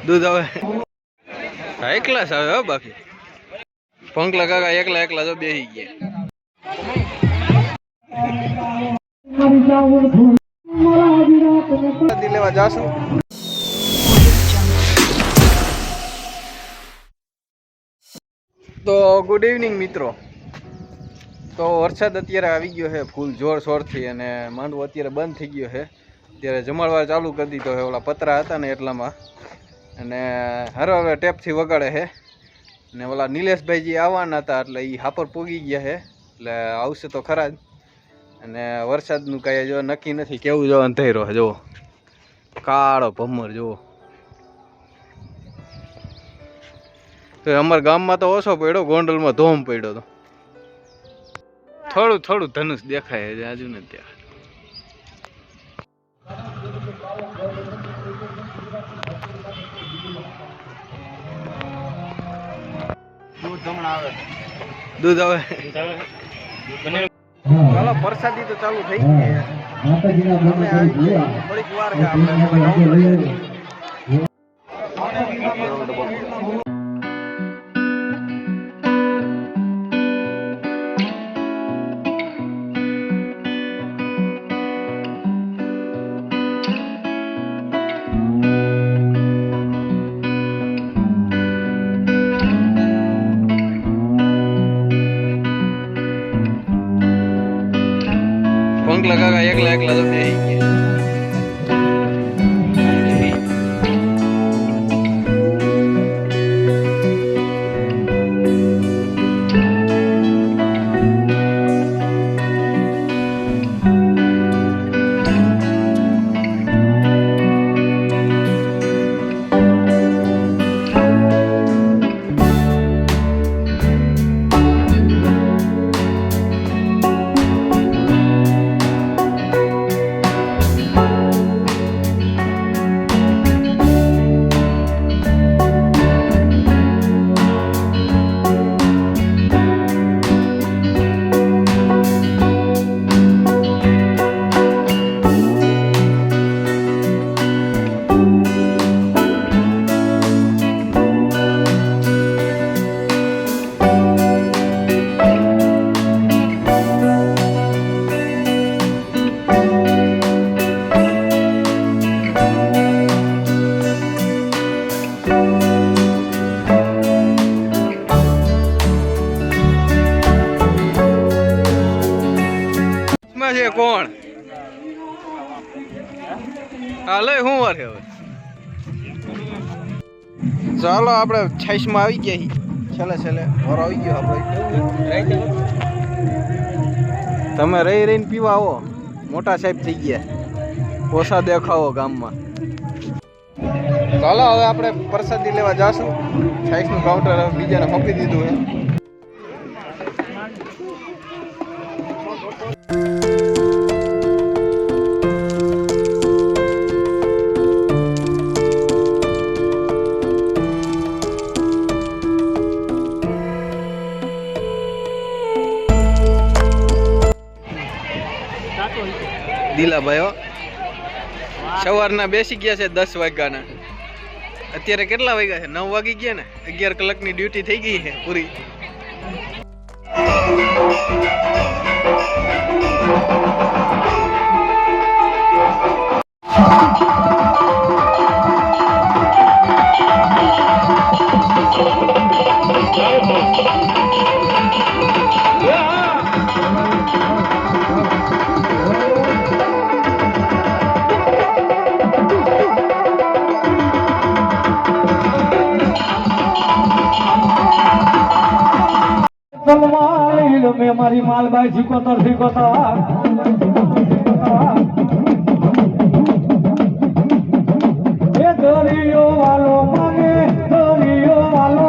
दूध आवे एकला ज आवे बाकी पंखला काका एकला एकला जो बेही गया दिलेवा जासु तो गुड इवनिंग मित्रों। तो वरसाद अत्यारे આવી ગયો છે ફૂલ જોર શોરથી અને માંડવો અત્યારે બંધ થઈ ગયો છે। ત્યારે જમાડવા ચાલુ કરી દીધો છે ઓલા પતરા હતા ને એટલામાં અને હરવે ટેપથી વગાડે છે ને ઓલા નિલેશભાઈજી આવવાના હતા એટલે એ હાપર પૂગી ગયા છે એટલે આવશે તો ખરા જ। અને વરસાદનું કાંઈ જો નક્કી નથી કેવું જો અંધેરો જો કાળો ભમર જો। તો અમારા ગામમાં તો ઓછો પડ્યો ગોંડલમાં ધોમ પડ્યો તો થોડું થોડું ધનુષ દેખાય છે આજુ ને ત્યાં दूध आवे ચાલો પ્રસાદી તો ચાલુ થઈ ગઈ થોડીક વાર છે આપણે पंखला काका एकला एकला जो बेही गया કોણ હાલે હું વાર હવે ચાલો આપણે 26 માં આવી ગયા છેલ્લે છેલ્લે ઓર આવી ગયો આપણે તમે રહી રહીને પીવા આવો મોટા સાહેબ થઈ ગયા પોસા દેખાવો ગામમાં। ચાલો હવે આપણે પ્રસાદી લેવા જાશું 26 નું કાઉન્ટર બીજાને સોંપી દીધું છે। दिला भाई सवारना बेसी गया है 10 वाग्याना अत्यारे केटला वाग्या है 9 वागी गया ने 11 कलाकनी ड्यूटी થઈ ગઈ है पूरी। में हमारी मालबाई जी को तरफी को ये दरियो वालो मांगे दरियो वालो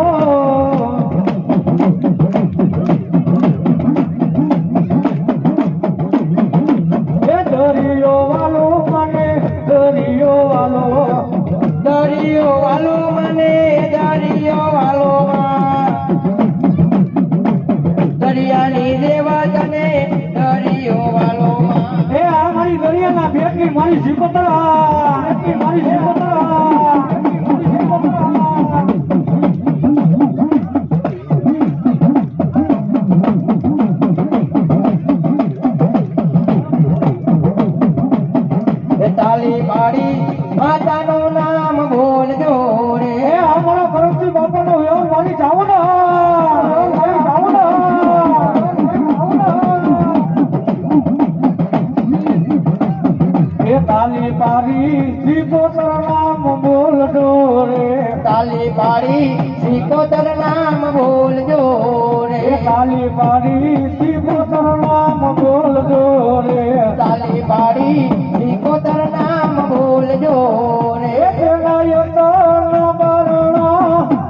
ये दरियो वालो मांगे दरियो वालो माने दरियो वालो दरियानी देवा जने दरियो वालो ए आ मारी दरियाना भेटनी मारी जीपतरा मारी जीपतरा સિકોતર નામ બોલજો રે તાલી પાડી સિકોતર નામ બોલજો રે તાલી પાડી સિકોતર નામ બોલજો રે તાલી પાડી સિકોતર નામ બોલજો રે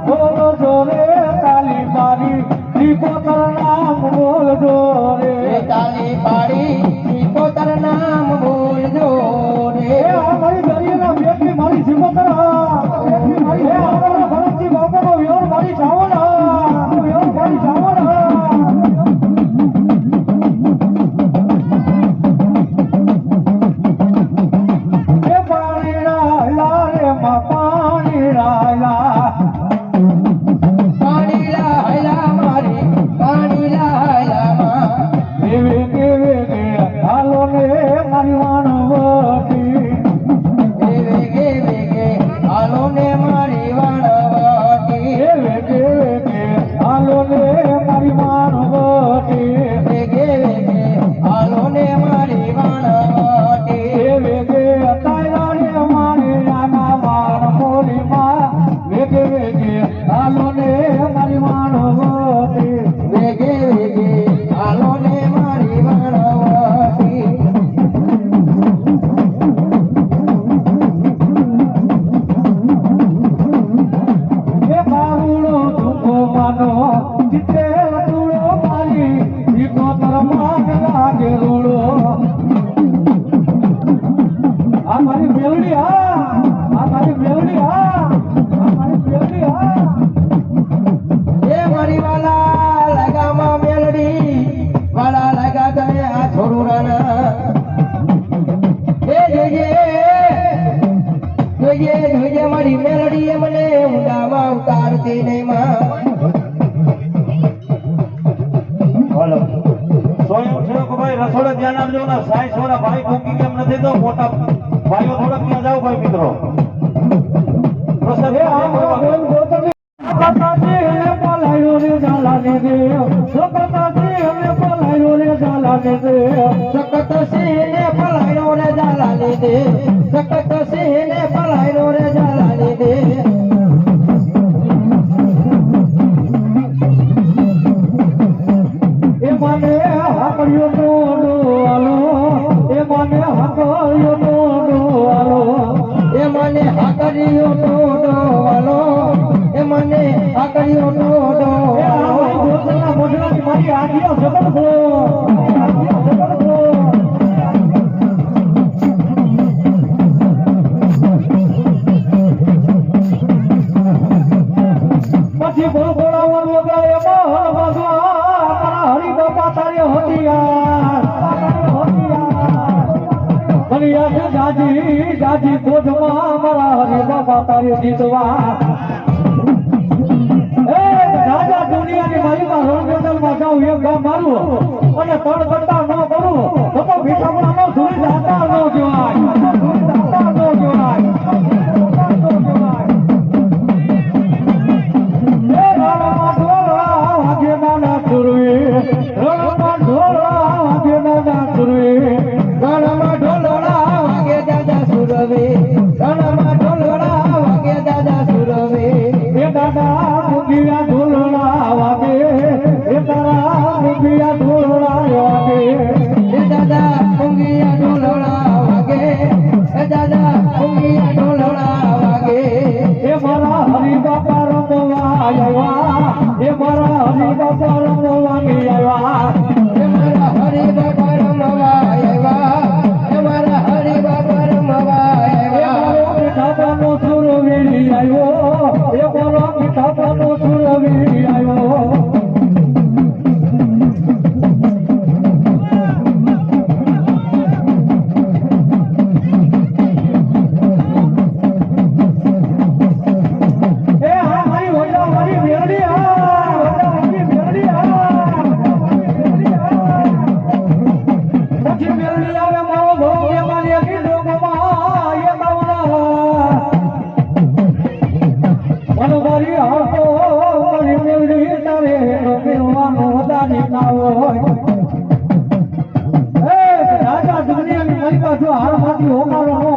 બોલજો રે તાલી પાડી સિકોતર નામ બોલજો રે તાલી પાડી સિકોતર નામ બોલજો રે મારી દરિયાના બેઠી મારી સિકોતર ભરતજી બાપાનો વ્યોર મારી ચાવડા વ્યોર મારી ચાવડા રસોડા ધ્યાન આપજો ને સાઈસ વાળા ભાઈ ભૂકી કેમ નથી તો મોટા ભાઈઓ થોડા ત્યાં જાઓ ભાઈ મિત્રો જાજી ગોધમાં મારા હરિ બાબા તારે જીતવા રાજા દુનિયાની મારીમાં રણગંડલમાં જાઉં એક ગામ મારું અને તણ કરતા ન કરું તો ભીઠામણા નો ધૂળી દાતા ન કહેવાય રાજા દુનિયાની મારી પાસે હાર માંથી હોકારો